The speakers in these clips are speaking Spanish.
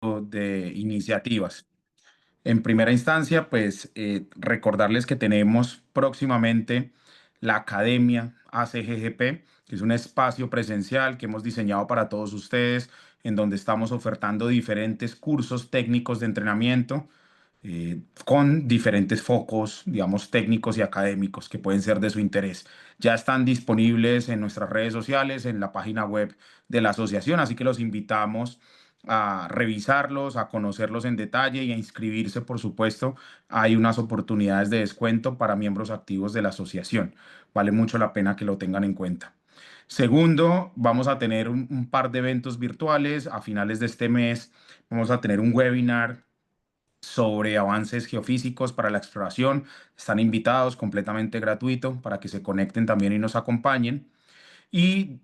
de iniciativas. En primera instancia, pues recordarles que tenemos próximamente la Academia ACGGP, que es un espacio presencial que hemos diseñado para todos ustedes, en donde estamos ofertando diferentes cursos técnicos de entrenamiento con diferentes focos, digamos, técnicos y académicos que pueden ser de su interés. Ya están disponibles en nuestras redes sociales, en la página web de la asociación, así que los invitamos a revisarlos, a conocerlos en detalle y a inscribirse, por supuesto. Hay unas oportunidades de descuento para miembros activos de la asociación. Vale mucho la pena que lo tengan en cuenta. Segundo, vamos a tener un par de eventos virtuales. A finales de este mes vamos a tener un webinar sobre avances geofísicos para la exploración. Están invitados, completamente gratuito, para que se conecten también y nos acompañen. Y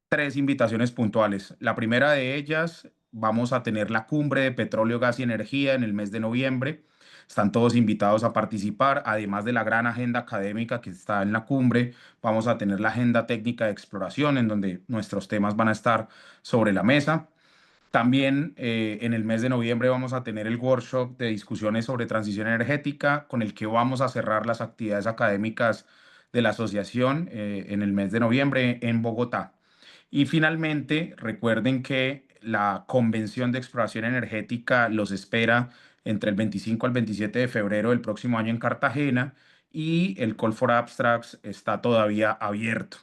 tres invitaciones puntuales. La primera de ellas, vamos a tener la cumbre de petróleo, gas y energía en el mes de noviembre. Están todos invitados a participar, además de la gran agenda académica que está en la cumbre. Vamos a tener la agenda técnica de exploración, en donde nuestros temas van a estar sobre la mesa. También en el mes de noviembre vamos a tener el workshop de discusiones sobre transición energética, con el que vamos a cerrar las actividades académicas de la asociación en el mes de noviembre en Bogotá. Y finalmente, recuerden que la Convención de Exploración Energética los espera entre el 25 al 27 de febrero del próximo año en Cartagena, y el Call for Abstracts está todavía abierto.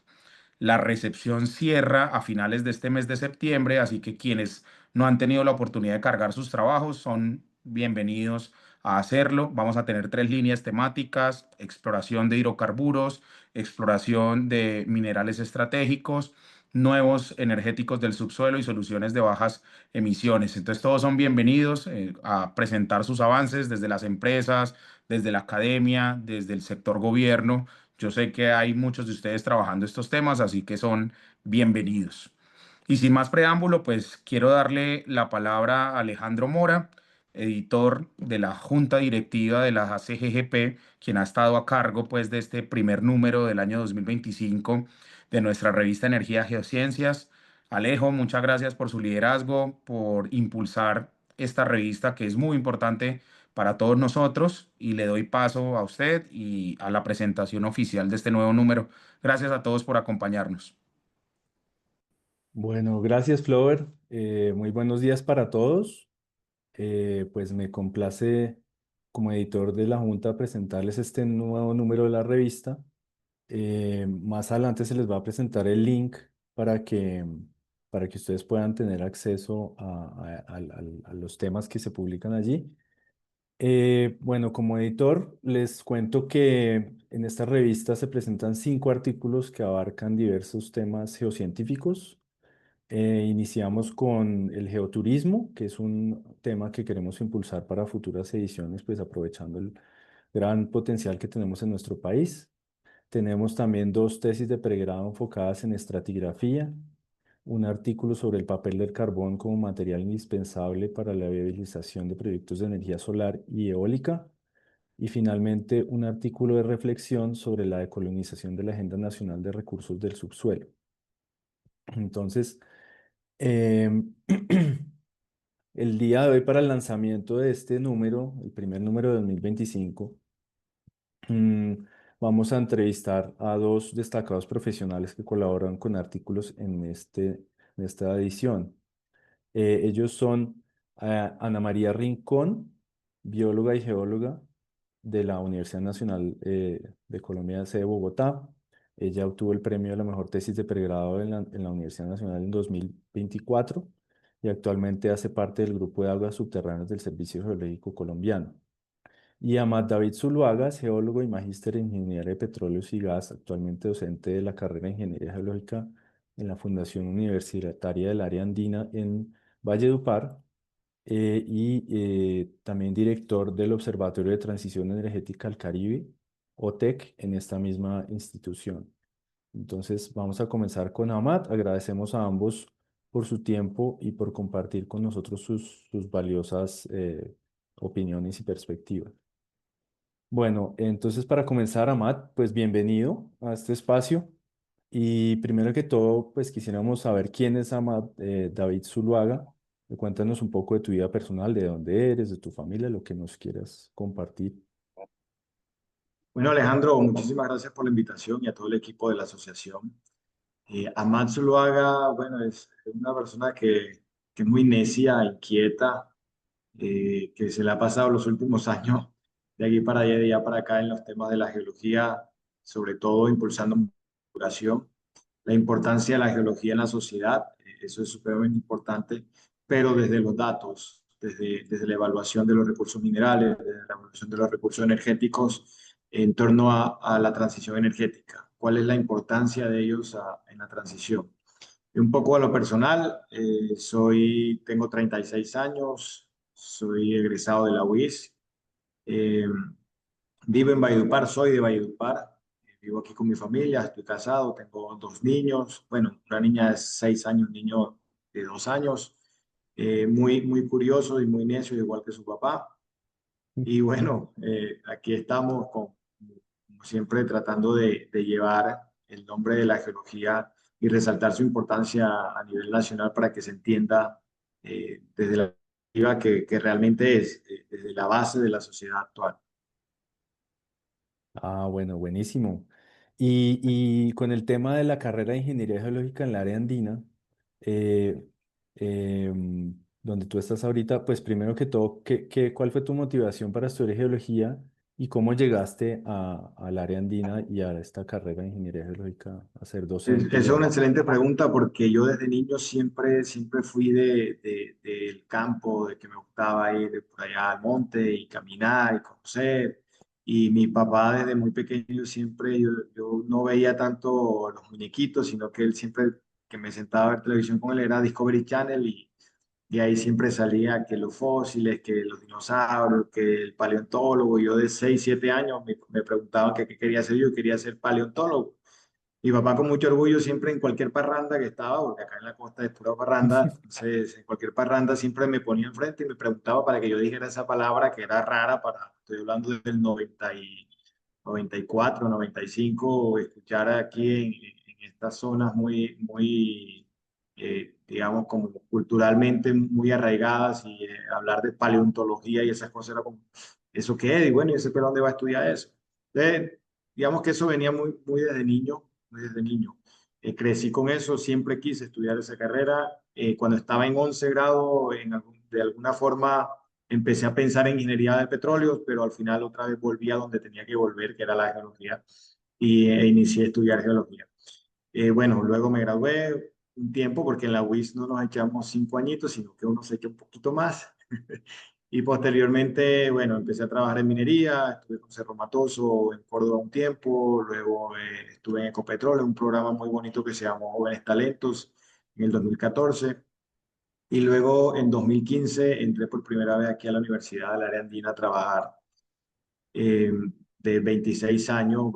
La recepción cierra a finales de este mes de septiembre, así que quienes no han tenido la oportunidad de cargar sus trabajos son bienvenidos a hacerlo. Vamos a tener tres líneas temáticas: exploración de hidrocarburos, exploración de minerales estratégicos, nuevos energéticos del subsuelo y soluciones de bajas emisiones. Entonces todos son bienvenidos a presentar sus avances desde las empresas, desde la academia, desde el sector gobierno. Yo sé que hay muchos de ustedes trabajando estos temas, así que son bienvenidos. Y sin más preámbulo, pues quiero darle la palabra a Alejandro Mora, editor de la Junta Directiva de la CGGP, quien ha estado a cargo pues de este primer número del año 2025 de nuestra revista Energía Geociencias. Alejo, muchas gracias por su liderazgo, por impulsar esta revista que es muy importante para todos nosotros, y le doy paso a usted y a la presentación oficial de este nuevo número. Gracias a todos por acompañarnos. Bueno, gracias, Flower. Muy buenos días para todos. Pues me complace como editor de la Junta presentarles este nuevo número de la revista. Más adelante se les va a presentar el link para que ustedes puedan tener acceso a los temas que se publican allí. Bueno, como editor, les cuento que en esta revista se presentan 5 artículos que abarcan diversos temas geocientíficos. Iniciamos con el geoturismo, que es un tema que queremos impulsar para futuras ediciones, pues aprovechando el gran potencial que tenemos en nuestro país. Tenemos también 2 tesis de pregrado enfocadas en estratigrafía, un artículo sobre el papel del carbón como material indispensable para la viabilización de proyectos de energía solar y eólica, y finalmente un artículo de reflexión sobre la decolonización de la Agenda Nacional de Recursos del Subsuelo. Entonces, em, el día de hoy, para el lanzamiento de este número, el primer número de 2025, mm, vamos a entrevistar a 2 destacados profesionales que colaboran con artículos en esta edición. Ellos son Ana María Rincón, bióloga y geóloga de la Universidad Nacional de Colombia, sede Bogotá. Ella obtuvo el premio de la mejor tesis de pregrado en la Universidad Nacional en 2024 y actualmente hace parte del grupo de aguas subterráneas del Servicio Geológico Colombiano. Y Amat David Zuluaga es geólogo y magíster en Ingeniería de Petróleos y Gas, actualmente docente de la carrera de Ingeniería Geológica en la Fundación Universitaria del Área Andina en Valledupar, y también director del Observatorio de Transición Energética al Caribe, OTEC, en esta misma institución. Entonces, vamos a comenzar con Amat. Agradecemos a ambos por su tiempo y por compartir con nosotros sus valiosas opiniones y perspectivas. Bueno, entonces para comenzar, Amat, pues bienvenido a este espacio. Y primero que todo, pues quisiéramos saber quién es Amat David Zuluaga. Cuéntanos un poco de tu vida personal, de dónde eres, de tu familia, lo que nos quieras compartir. Bueno, Alejandro, muchísimas gracias por la invitación y a todo el equipo de la asociación. Amat Zuluaga, bueno, es una persona que es muy necia, inquieta, que se le ha pasado los últimos años de aquí para allá, de allá para acá en los temas de la geología, sobre todo impulsando educación, la importancia de la geología en la sociedad, eso es supremamente importante, pero desde los datos, desde la evaluación de los recursos minerales, desde la evaluación de los recursos energéticos en torno a la transición energética. ¿Cuál es la importancia de ellos en la transición? Y un poco a lo personal, tengo 36 años, soy egresado de la UIS, eh, vivo en Valledupar, soy de Valledupar, vivo aquí con mi familia, estoy casado, tengo dos niños, bueno, una niña de 6 años, un niño de 2 años, muy curioso y muy necio, igual que su papá. Y bueno, aquí estamos como siempre tratando de llevar el nombre de la geología y resaltar su importancia a nivel nacional para que se entienda desde la perspectiva que realmente es, desde la base de la sociedad actual. Ah, bueno, buenísimo. Y con el tema de la carrera de Ingeniería Geológica en la área andina, eh, donde tú estás ahorita, pues primero que todo, ¿cuál fue tu motivación para estudiar geología y cómo llegaste al área andina y a esta carrera de Ingeniería Geológica, a ser docente Esa y es una a... excelente pregunta porque yo desde niño siempre fui del campo, de que me gustaba ir de por allá al monte y caminar y conocer. Y mi papá desde muy pequeño siempre, yo no veía tanto los muñequitos, sino que él siempre que me sentaba a ver televisión con él era Discovery Channel y ahí siempre salía que los fósiles, que los dinosaurios, que el paleontólogo. Yo de 6 7 años me preguntaba que qué quería hacer yo, quería ser paleontólogo. Mi papá con mucho orgullo siempre en cualquier parranda que estaba, porque acá en la costa es pura parranda, entonces en cualquier parranda siempre me ponía enfrente y me preguntaba para que yo dijera esa palabra que era rara estoy hablando del 94, 95, escuchar aquí en estas zonas digamos, como culturalmente muy arraigadas y hablar de paleontología y esas cosas era como, ¿eso qué es? Y bueno, ¿y ese pero dónde va a estudiar eso? Entonces, digamos que eso venía muy desde niño, muy desde niño. Crecí con eso, siempre quise estudiar esa carrera. Cuando estaba en 11 grado, de alguna forma empecé a pensar en ingeniería de petróleo, pero al final otra vez volví a donde tenía que volver, que era la geología, inicié a estudiar geología. Bueno, luego me gradué un tiempo porque en la UIS no nos echamos 5 añitos, sino que uno se echa un poquito más. Y posteriormente, bueno, empecé a trabajar en minería, estuve con Cerro Matoso en Córdoba un tiempo, luego estuve en Ecopetrol, en un programa muy bonito que se llamó Jóvenes Talentos en el 2014. Y luego en 2015 entré por primera vez aquí a la Universidad del Área Andina a trabajar eh, de 26 años,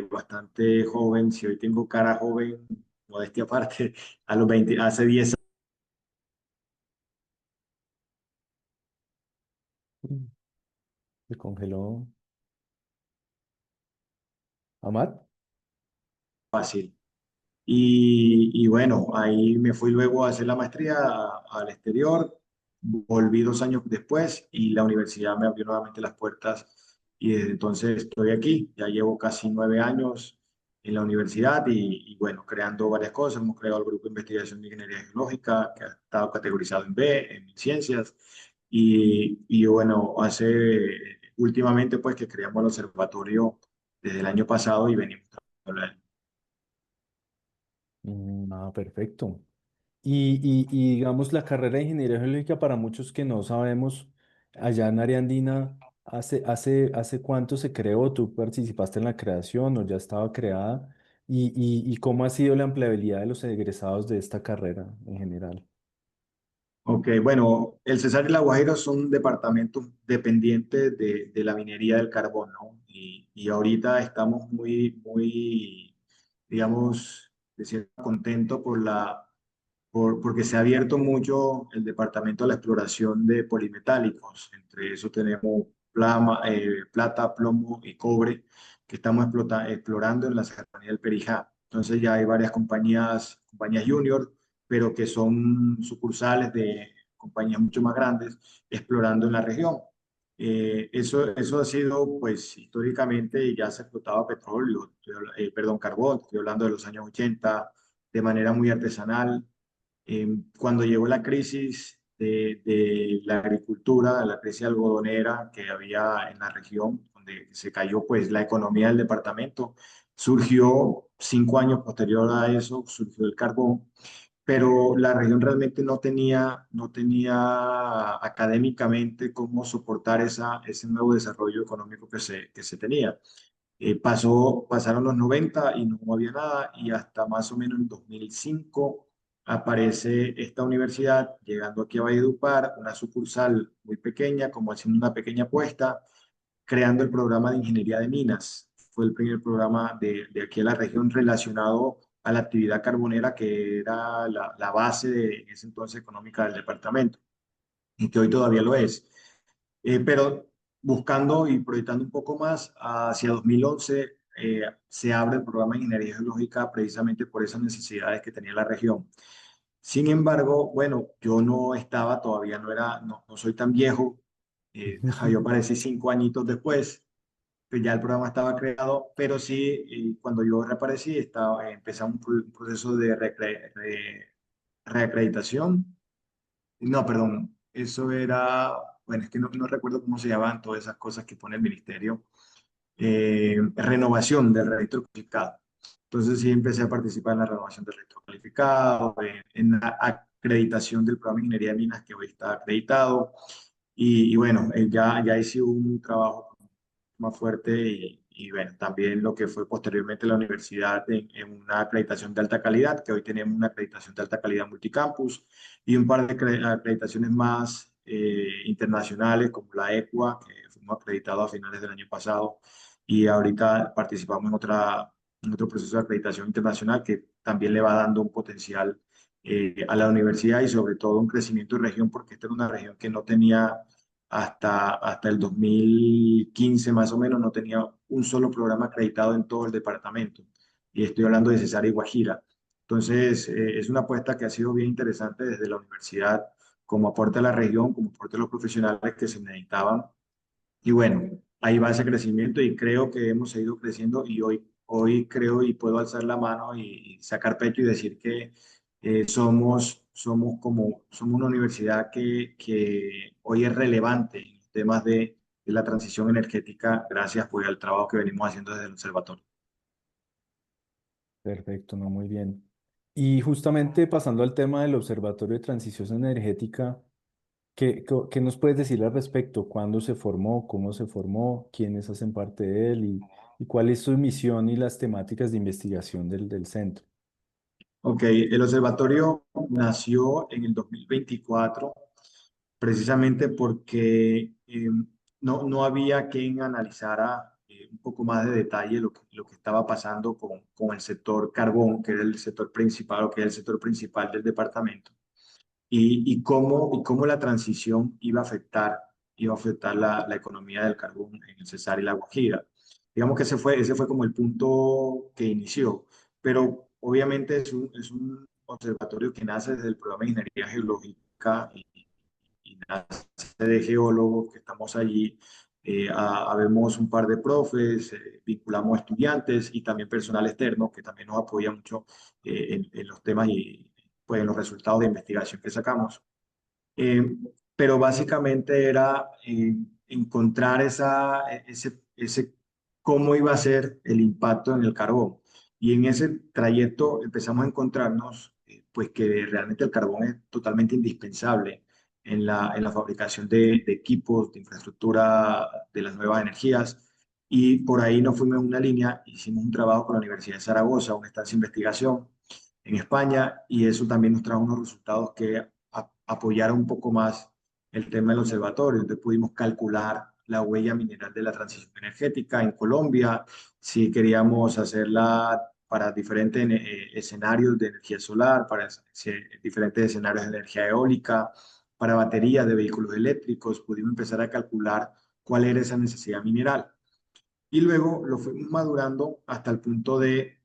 bastante joven. Si hoy tengo cara joven, modestia aparte, a los 20, hace 10 Se congeló. ¿Amat? fácil. Y bueno, ahí me fui luego a hacer la maestría al exterior, volví 2 años después y la universidad me abrió nuevamente las puertas y desde entonces estoy aquí, ya llevo casi 9 años en la universidad bueno, creando varias cosas, hemos creado el grupo de investigación de ingeniería geológica que ha estado categorizado en B, en ciencias y bueno, últimamente pues que creamos el observatorio desde el año pasado y venimos trabajando. Ah, perfecto. Y digamos, la carrera de ingeniería geológica para muchos que no sabemos, allá en área andina, ¿hace cuánto se creó? ¿Tú participaste en la creación o ya estaba creada? ¿Y cómo ha sido la empleabilidad de los egresados de esta carrera en general? Ok, bueno, el Cesar y La Guajira son departamentos dependientes de la minería del carbón, ¿no? Y ahorita estamos digamos, de cierto contentos porque se ha abierto mucho el departamento a la exploración de polimetálicos. Entre eso tenemos plata, plomo y cobre que estamos explorando en la Serranía del Perijá. Entonces ya hay varias compañías junior, pero que son sucursales de compañías mucho más grandes explorando en la región. Eso ha sido, pues, históricamente ya se explotaba petróleo, perdón, carbón, estoy hablando de los años 80, de manera muy artesanal. Cuando llegó la crisis de la agricultura, la crisis algodonera que había en la región, donde se cayó pues la economía del departamento, surgió 5 años posterior a eso, surgió el carbón, pero la región realmente no tenía académicamente cómo soportar ese nuevo desarrollo económico que se tenía. Pasaron los 90 y no había nada, y hasta más o menos en 2005 aparece esta universidad llegando aquí a Valledupar, una sucursal muy pequeña, como haciendo una pequeña apuesta, creando el programa de ingeniería de minas. Fue el primer programa de aquí en la región relacionado a la actividad carbonera, que era la base en ese entonces económica del departamento, y que hoy todavía lo es. Pero buscando y proyectando un poco más, hacia 2011 se abre el programa de ingeniería geológica precisamente por esas necesidades que tenía la región. Sin embargo, bueno, yo no estaba, todavía no soy tan viejo, yo aparecí 5 añitos después, que ya el programa estaba creado, pero sí, cuando yo reaparecí, empezamos un proceso de reacreditación. No, perdón, eso era, bueno, es que no recuerdo cómo se llamaban todas esas cosas que pone el ministerio. Renovación del registro calificado. Entonces sí empecé a participar en la renovación del registro calificado, en la acreditación del programa de ingeniería de minas que hoy está acreditado. Y bueno, ya hice un trabajo más fuerte, y bueno, también lo que fue posteriormente la universidad en una acreditación de alta calidad, que hoy tenemos una acreditación de alta calidad multicampus, y un par de acreditaciones más internacionales, como la ECUA, que fuimos acreditados a finales del año pasado, y ahorita participamos en otro proceso de acreditación internacional que también le va dando un potencial a la universidad, y sobre todo un crecimiento de región, porque esta era una región que no tenía hasta el 2015 más o menos, no tenía un solo programa acreditado en todo el departamento. Y estoy hablando de Cesar y Guajira. Entonces, es una apuesta que ha sido bien interesante desde la universidad, como aporte a la región, como aporte a los profesionales que se necesitaban. Y bueno, ahí va ese crecimiento, y creo que hemos seguido creciendo, y hoy creo y puedo alzar la mano y sacar pecho y decir que somos una universidad que hoy es relevante en temas de la transición energética, gracias pues al trabajo que venimos haciendo desde el observatorio. Perfecto, no, muy bien. Y justamente pasando al tema del Observatorio de Transición Energética, ¿qué nos puedes decir al respecto? ¿Cuándo se formó? ¿Cómo se formó? ¿Quiénes hacen parte de él? ¿Y cuál es su misión y las temáticas de investigación del centro? Ok, el observatorio nació en el 2024 precisamente porque no había quien analizara un poco más de detalle lo que estaba pasando con el sector carbón, que era el sector principal, o que es el sector principal del departamento, y cómo la transición iba a afectar la economía del carbón en el Cesar y la Guajira. Digamos que ese fue como el punto que inició, pero obviamente es un observatorio que nace desde el programa de ingeniería geológica, y nace de geólogos que estamos allí. Habemos un par de profes, vinculamos estudiantes y también personal externo que también nos apoya mucho en los temas y pues en los resultados de investigación que sacamos. Eh, pero básicamente era encontrar ese cómo iba a ser el impacto en el carbón. Y en ese trayecto empezamos a encontrarnos pues que realmente el carbón es totalmente indispensable en la fabricación de equipos, de infraestructura de las nuevas energías. Y por ahí nos fuimos en una línea, hicimos un trabajo con la Universidad de Zaragoza, una estancia de investigación en España, y eso también nos trajo unos resultados que apoyara un poco más el tema del observatorio. Entonces pudimos calcular la huella mineral de la transición energética en Colombia, si queríamos hacerla para diferentes escenarios de energía solar, para diferentes escenarios de energía eólica, para baterías de vehículos eléctricos. Pudimos empezar a calcular cuál era esa necesidad mineral. Y luego lo fuimos madurando hasta el punto de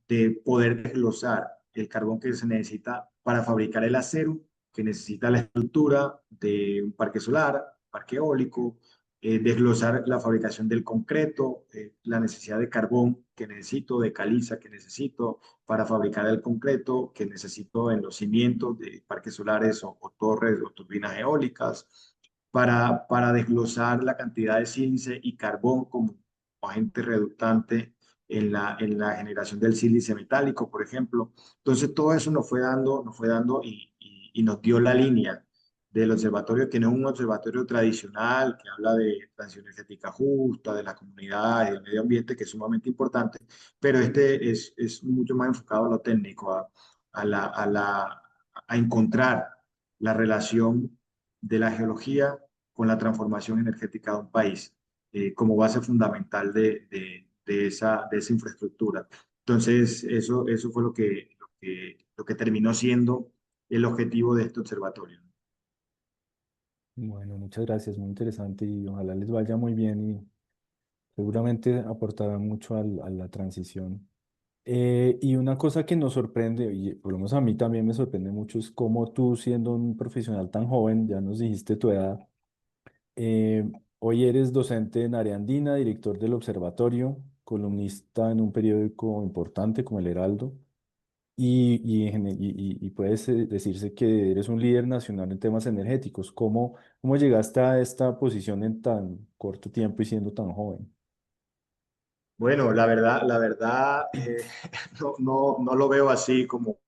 poder desglosar el carbón que se necesita para fabricar el acero, que necesita la estructura de un parque solar, parque eólico, desglosar la fabricación del concreto, la necesidad de carbón que necesito, de caliza que necesito para fabricar el concreto, que necesito en los cimientos de parques solares o torres o turbinas eólicas, para desglosar la cantidad de sílice y carbón como agente reductante en la generación del sílice metálico, por ejemplo. Entonces, todo eso nos fue dando y nos dio la línea del observatorio, que no es un observatorio tradicional que habla de transición energética justa, de la comunidad y del medio ambiente, que es sumamente importante, pero este es mucho más enfocado a lo técnico, a encontrar la relación de la geología con la transformación energética de un país como base fundamental de esa infraestructura. Entonces, eso fue lo que terminó siendo el objetivo de este observatorio. Bueno, muchas gracias, muy interesante y ojalá les vaya muy bien y seguramente aportará mucho a la transición. Y una cosa que nos sorprende, y por lo menos a mí también me sorprende mucho, es cómo tú, siendo un profesional tan joven, ya nos dijiste tu edad, hoy eres docente en área andina, director del observatorio, columnista en un periódico importante como El Heraldo, y puedes decirse que eres un líder nacional en temas energéticos. ¿Cómo llegaste a esta posición en tan corto tiempo y siendo tan joven? Bueno, la verdad, no lo veo así como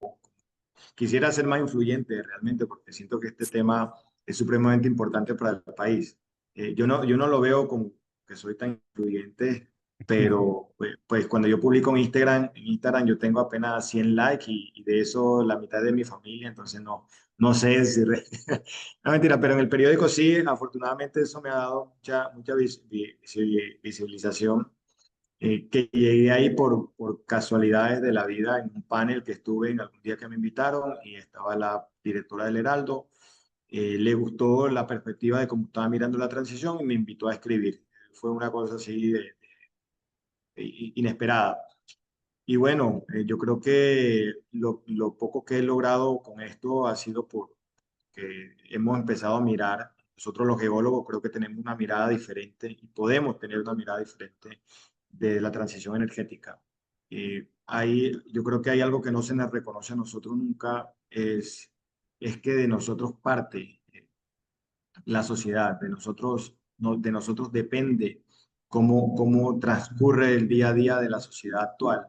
quisiera ser más influyente realmente, porque siento que este tema es supremamente importante para el país. Yo no lo veo como que soy tan influyente, pero pues, cuando yo publico en Instagram yo tengo apenas 100 likes y de eso la mitad de mi familia, entonces no sé si... No, mentira, pero en el periódico sí, afortunadamente eso me ha dado mucha visibilización que llegué ahí por casualidades de la vida en un panel que estuve en algún día que me invitaron y estaba la directora del Heraldo. Le gustó la perspectiva de cómo estaba mirando la transición y me invitó a escribir. Fue una cosa así inesperada. Y bueno, yo creo que lo poco que he logrado con esto ha sido porque hemos empezado a mirar, nosotros los geólogos creo que tenemos una mirada diferente y podemos tener una mirada diferente de la transición energética. Yo creo que hay algo que no se nos reconoce a nosotros nunca, es que de nosotros parte la sociedad, de nosotros, no, de nosotros depende cómo transcurre el día a día de la sociedad actual.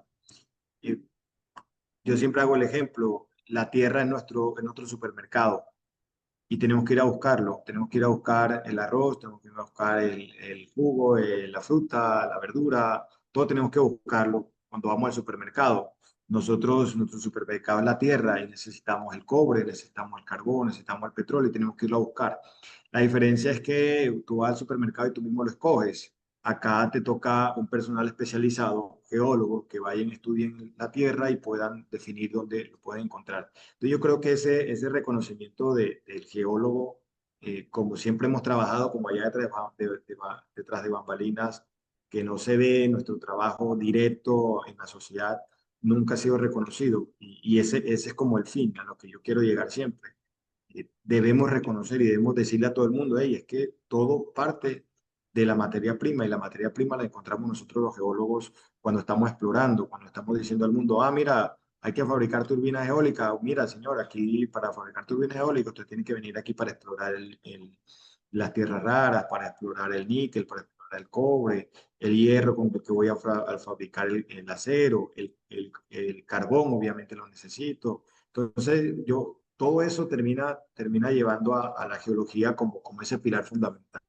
Eh, yo siempre hago el ejemplo, la tierra es nuestro supermercado y tenemos que ir a buscarlo. Tenemos que ir a buscar el arroz, tenemos que ir a buscar el jugo, la fruta, la verdura, todo tenemos que buscarlo cuando vamos al supermercado. Nuestro supermercado es la tierra y necesitamos el cobre, necesitamos el carbón, necesitamos el petróleo y tenemos que irlo a buscar. La diferencia es que tú vas al supermercado y tú mismo lo escoges. Acá te toca un personal especializado, geólogo, que vayan, estudien la tierra y puedan definir dónde lo pueden encontrar. Entonces yo creo que ese reconocimiento del geólogo, como siempre hemos trabajado, como allá detrás de bambalinas, que no se ve nuestro trabajo directo en la sociedad, nunca ha sido reconocido. Y ese es como el fin a lo que yo quiero llegar siempre. Debemos reconocer y debemos decirle a todo el mundo, hey, es que todo parte de la materia prima y la materia prima la encontramos nosotros los geólogos cuando estamos explorando, cuando estamos diciendo al mundo, mira, hay que fabricar turbinas eólicas. Mira, señor, aquí para fabricar turbinas eólicas usted tiene que venir aquí para explorar las tierras raras, para explorar el níquel, para explorar el cobre, el hierro con el que voy a fabricar el acero, el carbón, obviamente lo necesito. Entonces, todo eso termina llevando a la geología como ese pilar fundamental.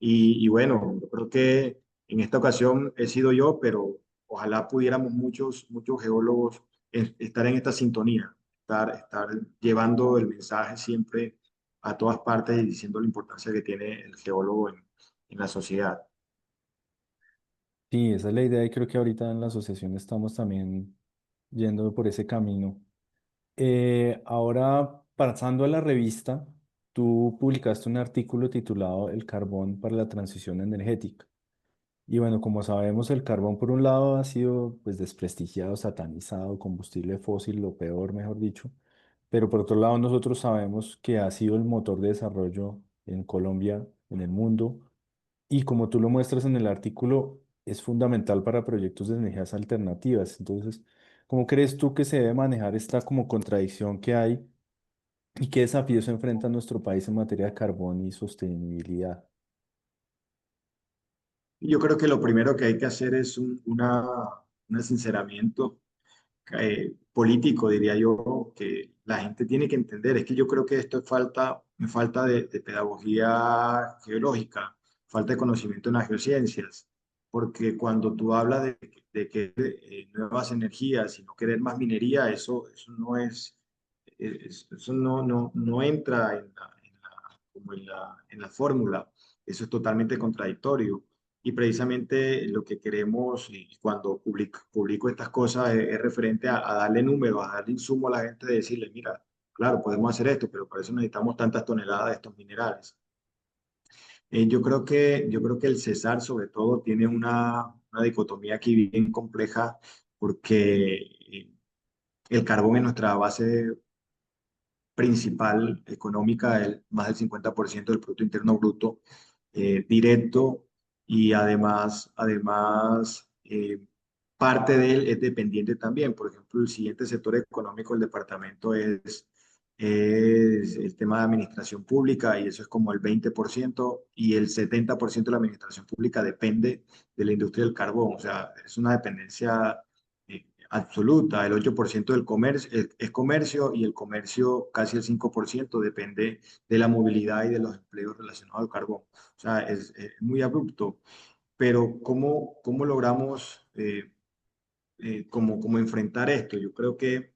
Y bueno, yo creo que en esta ocasión he sido yo, pero ojalá pudiéramos muchos geólogos estar en esta sintonía, estar llevando el mensaje siempre a todas partes y diciendo la importancia que tiene el geólogo en la sociedad. Sí, esa es la idea y creo que ahorita en la asociación estamos también yendo por ese camino. Ahora, pasando a la revista, tú publicaste un artículo titulado El carbón para la transición energética. Y bueno, como sabemos, el carbón por un lado ha sido pues desprestigiado, satanizado, combustible fósil, lo peor, mejor dicho. pero por otro lado nosotros sabemos que ha sido el motor de desarrollo en Colombia, en el mundo, y como tú lo muestras en el artículo, es fundamental para proyectos de energías alternativas. Entonces, ¿cómo crees tú que se debe manejar esta como contradicción que hay y qué desafíos enfrenta nuestro país en materia de carbón y sostenibilidad? Yo creo que lo primero que hay que hacer es un sinceramiento político, diría yo, que la gente tiene que entender. Es que yo creo que esto es falta de pedagogía geológica, falta de conocimiento en las geociencias, porque cuando tú hablas de que nuevas energías y no querer más minería, eso no eso no entra como en la fórmula. Eso es totalmente contradictorio. Y precisamente lo que queremos, y cuando publico estas cosas, es referente a darle números, a darle insumo a la gente, de decirle, mira, claro, podemos hacer esto, pero por eso necesitamos tantas toneladas de estos minerales. Yo creo que el Cesar, sobre todo, tiene una dicotomía aquí bien compleja, porque el carbón es nuestra base principal económica, más del 50% del Producto Interno Bruto directo, y además parte de él es dependiente también. Por ejemplo, el siguiente sector económico del departamento es el tema de administración pública, y eso es como el 20%, y el 70% de la administración pública depende de la industria del carbón. O sea, es una dependencia absoluta. El 8% del comercio es comercio, y el comercio casi el 5% depende de la movilidad y de los empleos relacionados al carbón. O sea, es muy abrupto, pero ¿cómo logramos como enfrentar esto? Yo creo que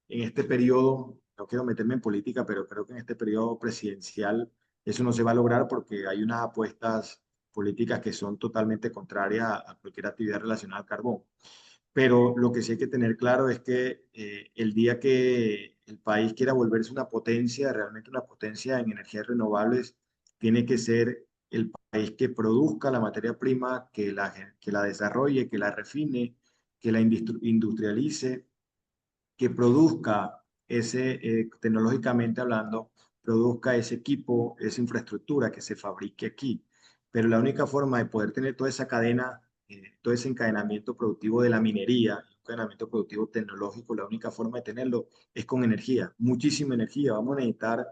en este periodo, no quiero meterme en política, pero creo que en este periodo presidencial eso no se va a lograr, porque hay unas apuestas políticas que son totalmente contrarias a cualquier actividad relacionada al carbón. Pero lo que sí hay que tener claro es que el día que el país quiera volverse una potencia, realmente una potencia en energías renovables, tiene que ser el país que produzca la materia prima, que la desarrolle, que la refine, que la industrialice, que produzca tecnológicamente hablando, produzca ese equipo, esa infraestructura que se fabrique aquí. Pero la única forma de poder tener toda esa cadena, todo ese encadenamiento productivo de la minería, encadenamiento productivo tecnológico, la única forma de tenerlo es con energía, muchísima energía. Vamos a necesitar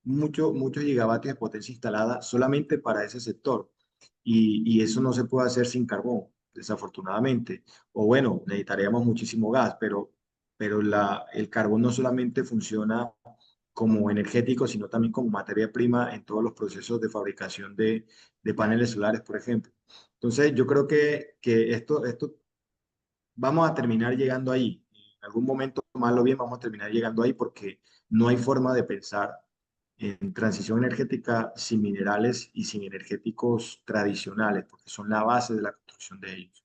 muchos gigavatios de potencia instalada solamente para ese sector. Y eso no se puede hacer sin carbón, desafortunadamente. O bueno, necesitaríamos muchísimo gas, pero el carbón no solamente funciona como energético, sino también como materia prima en todos los procesos de fabricación de paneles solares, por ejemplo. Entonces, yo creo que esto vamos a terminar llegando ahí. En algún momento, mal o bien, vamos a terminar llegando ahí, porque no hay forma de pensar en transición energética sin minerales y sin energéticos tradicionales, porque son la base de la construcción de ellos.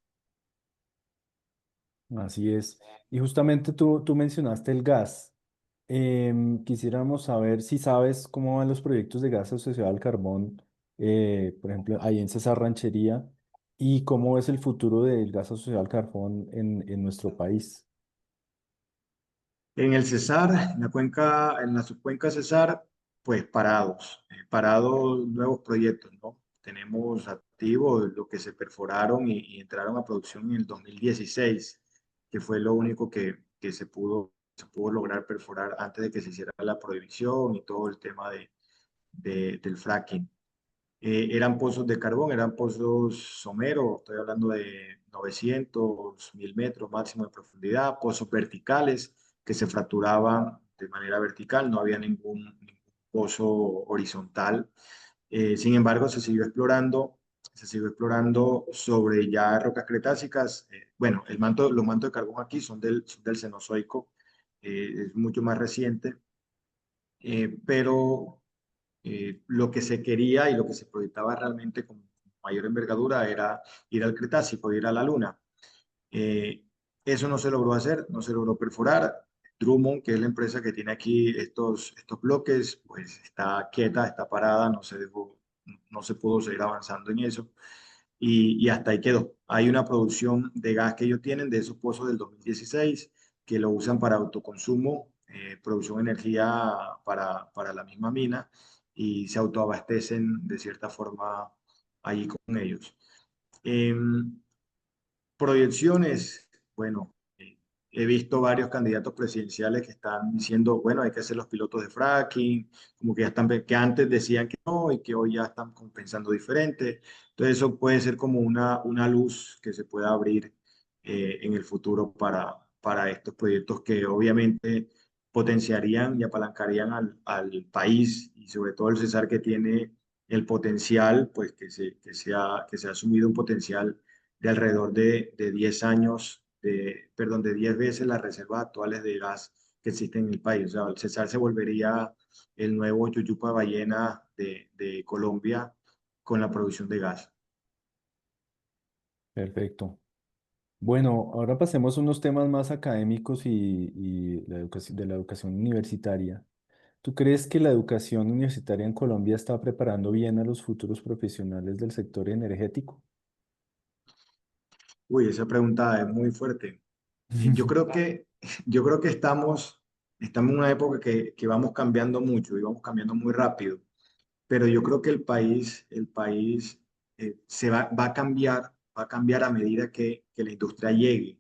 Así es. Y justamente tú mencionaste el gas. Quisiéramos saber si sabes cómo van los proyectos de gas asociado al carbón, por ejemplo, ahí en Cesar Ranchería, y cómo es el futuro del gas asociado al carbón en nuestro país. En el Cesar, en la subcuenca Cesar, pues parados nuevos proyectos, ¿no? Tenemos activos lo que se perforaron y entraron a producción en el 2016, que fue lo único que se pudo lograr perforar antes de que se hiciera la prohibición y todo el tema del fracking. Eran pozos de carbón, eran pozos someros, estoy hablando de 900, 1000 metros máximo de profundidad, pozos verticales que se fracturaban de manera vertical, no había ningún pozo horizontal. Sin embargo, se siguió explorando sobre ya rocas cretácicas. Bueno, los mantos de carbón aquí son del Cenozoico, es mucho más reciente, pero lo que se quería y lo que se proyectaba realmente con mayor envergadura era ir al Cretácico, ir a la Luna. Eh, Eso no se logró hacer, no se logró perforar. Drummond, que es la empresa que tiene aquí estos bloques, pues está quieta, está parada, no se pudo seguir avanzando en eso, y hasta ahí quedó. Hay una producción de gas que ellos tienen de esos pozos del 2016, que lo usan para autoconsumo producción de energía para la misma mina y se autoabastecen de cierta forma allí con ellos. Em, Proyecciones, bueno, he visto varios candidatos presidenciales que están diciendo, bueno, hay que hacer los pilotos de fracking, como que ya están, que antes decían que no y que hoy ya están pensando diferente. Entonces eso puede ser como una luz que se pueda abrir en el futuro para estos proyectos que obviamente potenciarían y apalancarían al país y sobre todo el Cesar que tiene el potencial, pues que se ha asumido un potencial de alrededor de 10 años, perdón, de 10 veces las reservas actuales de gas que existen en el país. O sea, el Cesar se volvería el nuevo Yuyupa Ballena de Colombia con la producción de gas. Perfecto. Bueno, ahora pasemos a unos temas más académicos y la educación, de la educación universitaria. ¿Tú crees que la educación universitaria en Colombia está preparando bien a los futuros profesionales del sector energético? Uy, esa pregunta es muy fuerte. Yo creo que, yo creo que estamos en una época que vamos cambiando mucho y vamos cambiando muy rápido, pero yo creo que el país va a cambiar a medida que la industria llegue.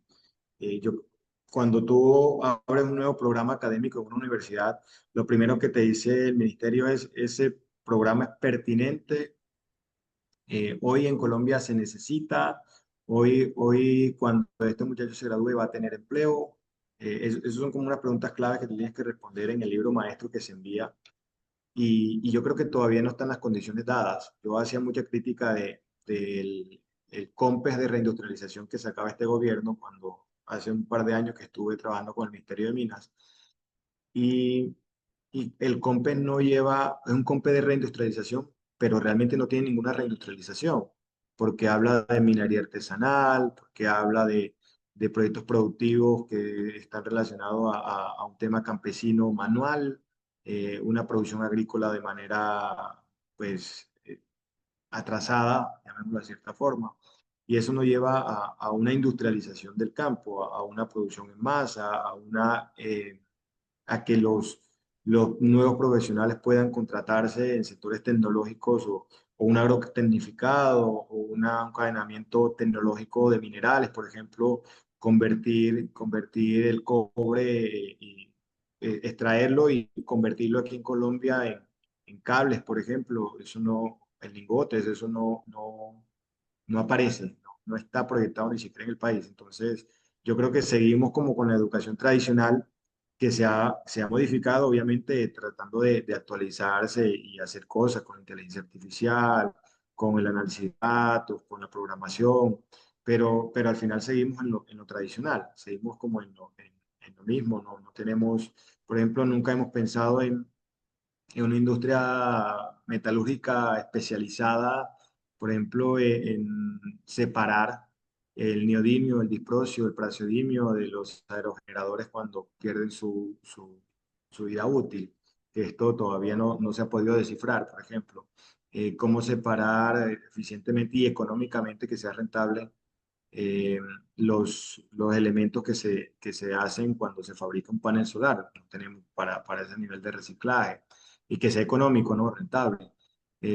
Cuando tú abres un nuevo programa académico en una universidad, lo primero que te dice el ministerio es, ese programa es pertinente, hoy en Colombia se necesita, hoy cuando este muchacho se gradúe va a tener empleo. Esas son como unas preguntas claves que tú tienes que responder en el libro maestro que se envía y yo creo que todavía no están las condiciones dadas. Yo hacía mucha crítica del el COMPES de reindustrialización que sacaba este gobierno cuando hace un par de años que estuve trabajando con el Ministerio de Minas. Y, y el COMPES no lleva, es un COMPES de reindustrialización, pero realmente no tiene ninguna reindustrialización, porque habla de minería artesanal, porque habla de proyectos productivos que están relacionados a un tema campesino manual, una producción agrícola de manera, pues, atrasada, llamémoslo de cierta forma. Y eso nos lleva a una industrialización del campo, a una producción en masa, a que los nuevos profesionales puedan contratarse en sectores tecnológicos o un agrotecnificado o un encadenamiento tecnológico de minerales, por ejemplo, convertir el cobre y extraerlo y convertirlo aquí en Colombia en cables, por ejemplo, eso no, en lingotes, eso no aparece, no está proyectado ni siquiera en el país. Entonces, yo creo que seguimos como con la educación tradicional que se ha modificado, obviamente, tratando de actualizarse y hacer cosas con la inteligencia artificial, con el análisis de datos, con la programación, pero al final seguimos en lo tradicional, seguimos como en lo mismo, no tenemos, por ejemplo, nunca hemos pensado en una industria metalúrgica especializada, por ejemplo, en separar el neodimio, el disprosio, el praseodimio de los aerogeneradores cuando pierden su vida útil, que esto todavía no se ha podido descifrar, por ejemplo. Cómo separar eficientemente y económicamente que sea rentable eh, los elementos que se hacen cuando se fabrica un panel solar. No tenemos para ese nivel de reciclaje y que sea económico, no rentable.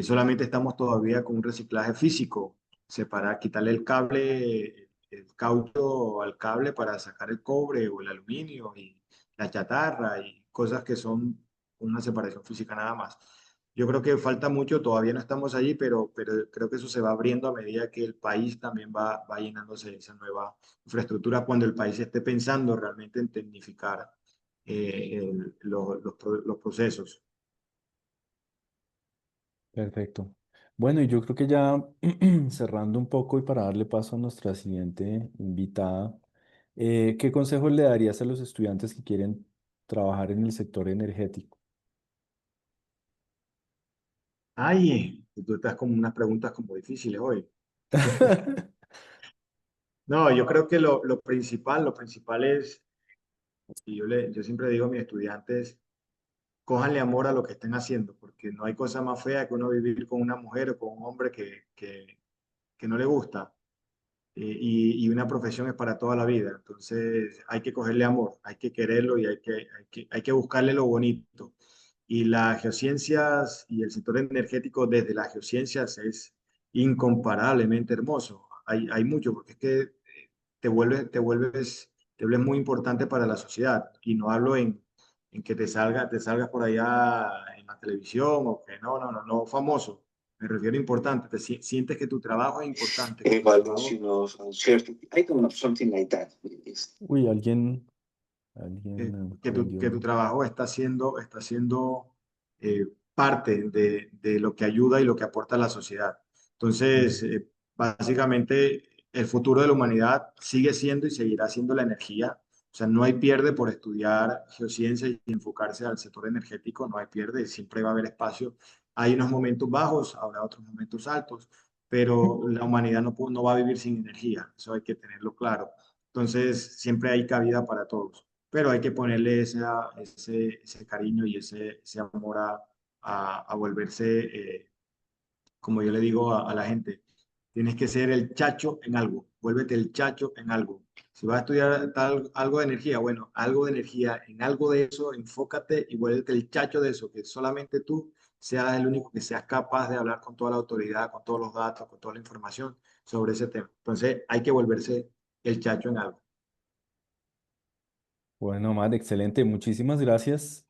Solamente estamos todavía con un reciclaje físico, separar, quitarle el cable, el caucho al cable para sacar el cobre o el aluminio y la chatarra y cosas que son una separación física nada más. Yo creo que falta mucho, todavía no estamos allí, pero creo que eso se va abriendo a medida que el país también va llenándose de esa nueva infraestructura cuando el país esté pensando realmente en tecnificar los procesos. Perfecto. Bueno, y yo creo que ya cerrando un poco y para darle paso a nuestra siguiente invitada, ¿qué consejos le darías a los estudiantes que quieren trabajar en el sector energético? Ay, tú estás como unas preguntas como difíciles hoy. No, yo creo que lo principal es, y yo siempre digo a mis estudiantes, cójanle amor a lo que estén haciendo, porque no hay cosa más fea que uno vivir con una mujer o con un hombre que no le gusta. y una profesión es para toda la vida. Entonces hay que cogerle amor, hay que quererlo y hay que buscarle lo bonito. Y las geociencias y el sector energético desde las geociencias es incomparablemente hermoso. Hay mucho, porque es que te vuelves muy importante para la sociedad. Y no hablo en que te salgas por allá en la televisión o que no famoso. Me refiero a importante. Sientes que tu trabajo es importante, que tu trabajo, I don't know, something like that. Uy, alguien que prendió. tu trabajo está siendo parte de lo que ayuda y lo que aporta a la sociedad. Entonces, Mm. básicamente, el futuro de la humanidad sigue siendo y seguirá siendo la energía. O sea, no hay pierde por estudiar geociencia y enfocarse al sector energético, no hay pierde, siempre va a haber espacio. Hay unos momentos bajos, habrá otros momentos altos, pero la humanidad no va a vivir sin energía, eso hay que tenerlo claro. Entonces, siempre hay cabida para todos, pero hay que ponerle ese cariño y ese amor a volverse, como yo le digo a la gente, tienes que ser el chacho en algo, vuélvete el chacho en algo. Si vas a estudiar algo de energía, bueno, algo de energía, en algo de eso, enfócate y vuélvete el chacho de eso, que solamente tú seas el único que seas capaz de hablar con toda la autoridad, con todos los datos, con toda la información sobre ese tema. Entonces, hay que volverse el chacho en algo. Bueno, Matt, excelente. Muchísimas gracias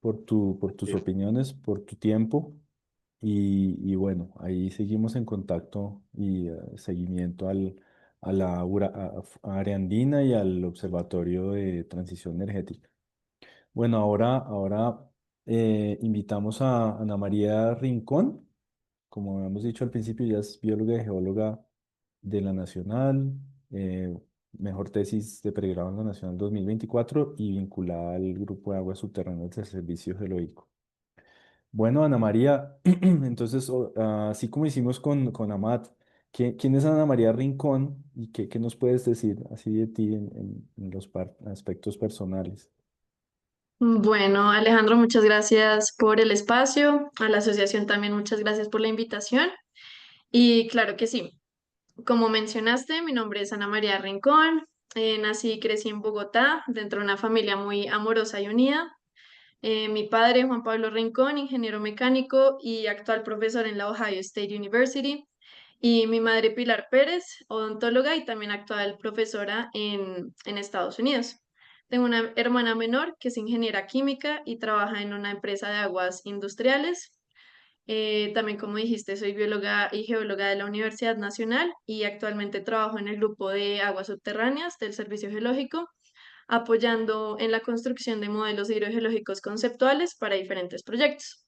por tus opiniones, por tu tiempo. Y bueno, ahí seguimos en contacto y seguimiento a la área andina y al Observatorio de Transición Energética. Bueno, ahora invitamos a Ana María Rincón. Como habíamos dicho al principio, ella es bióloga y geóloga de la Nacional, eh, mejor tesis de pregrado en la Nacional 2024 y vinculada al Grupo de Aguas Subterráneas del Servicio Geológico. Bueno, Ana María, entonces, así como hicimos con Amat, ¿quién es Ana María Rincón y qué nos puedes decir así de ti en los aspectos personales? Bueno, Alejandro, muchas gracias por el espacio. A la asociación también muchas gracias por la invitación. Y claro que sí, como mencionaste, mi nombre es Ana María Rincón. Nací y crecí en Bogotá, dentro de una familia muy amorosa y unida. Mi padre, Juan Pablo Rincón, ingeniero mecánico y actual profesor en la Ohio State University. Y mi madre, Pilar Pérez, odontóloga y también actual profesora en Estados Unidos. Tengo una hermana menor que es ingeniera química y trabaja en una empresa de aguas industriales. También, como dijiste, soy bióloga y geóloga de la Universidad Nacional y actualmente trabajo en el grupo de aguas subterráneas del Servicio Geológico, apoyando en la construcción de modelos hidrogeológicos conceptuales para diferentes proyectos.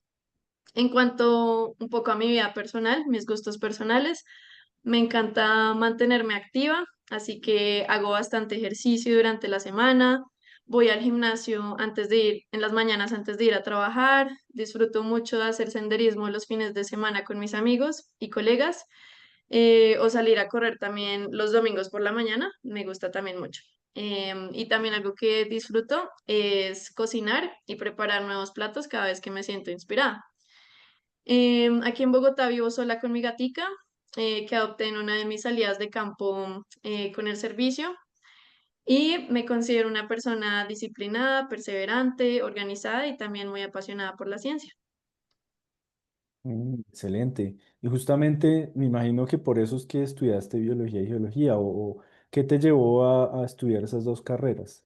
En cuanto un poco a mi vida personal, mis gustos personales, me encanta mantenerme activa, así que hago bastante ejercicio durante la semana. Voy al gimnasio antes de ir, en las mañanas antes de ir a trabajar. Disfruto mucho de hacer senderismo los fines de semana con mis amigos y colegas, o salir a correr también los domingos por la mañana. Me gusta también mucho. Y también algo que disfruto es cocinar y preparar nuevos platos cada vez que me siento inspirada. Aquí en Bogotá vivo sola con mi gatica, que adopté en una de mis salidas de campo con el servicio. Y me considero una persona disciplinada, perseverante, organizada y también muy apasionada por la ciencia. Excelente. Y justamente me imagino que por eso es que estudiaste biología y geología, o ¿qué te llevó a estudiar esas dos carreras?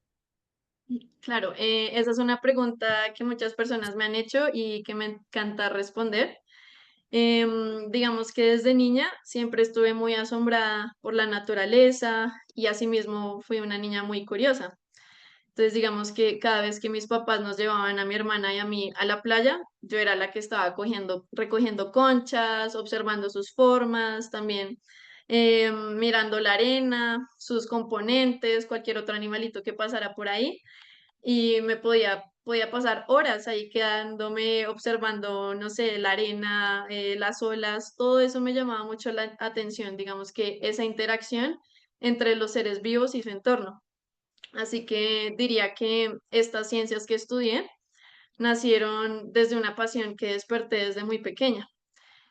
Claro, esa es una pregunta que muchas personas me han hecho y que me encanta responder. Digamos que desde niña siempre estuve muy asombrada por la naturaleza y asimismo fui una niña muy curiosa. Entonces, digamos que cada vez que mis papás nos llevaban a mi hermana y a mí a la playa, yo era la que estaba recogiendo conchas, observando sus formas, también mirando la arena, sus componentes, cualquier otro animalito que pasara por ahí. Y podía pasar horas ahí quedándome observando, no sé, la arena, las olas, todo eso me llamaba mucho la atención, digamos que esa interacción entre los seres vivos y su entorno. Así que diría que estas ciencias que estudié nacieron desde una pasión que desperté desde muy pequeña.